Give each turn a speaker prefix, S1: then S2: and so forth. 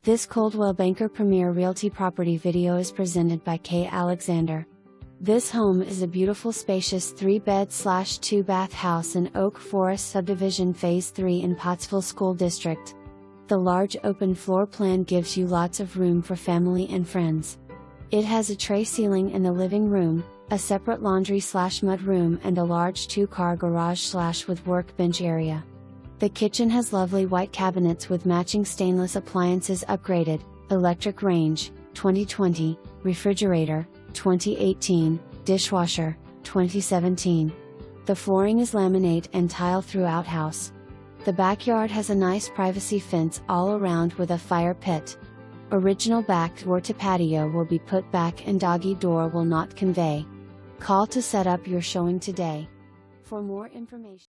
S1: This Coldwell Banker Premier Realty property video is presented by K. Alexander. This home is a beautiful spacious 3-bed/2-bath house in Oak Forest Subdivision Phase 3 in Pottsville School District. The large open floor plan gives you lots of room for family and friends. It has a tray ceiling in the living room, a separate laundry/mud room and a large 2-car garage/with workbench area. The kitchen has lovely white cabinets with matching stainless appliances upgraded, electric range, 2020, refrigerator, 2018, dishwasher, 2017. The flooring is laminate and tile throughout house. The backyard has a nice privacy fence all around with a fire pit. Original back door to patio will be put back and doggie door will not convey. Call to set up your showing today. For more information.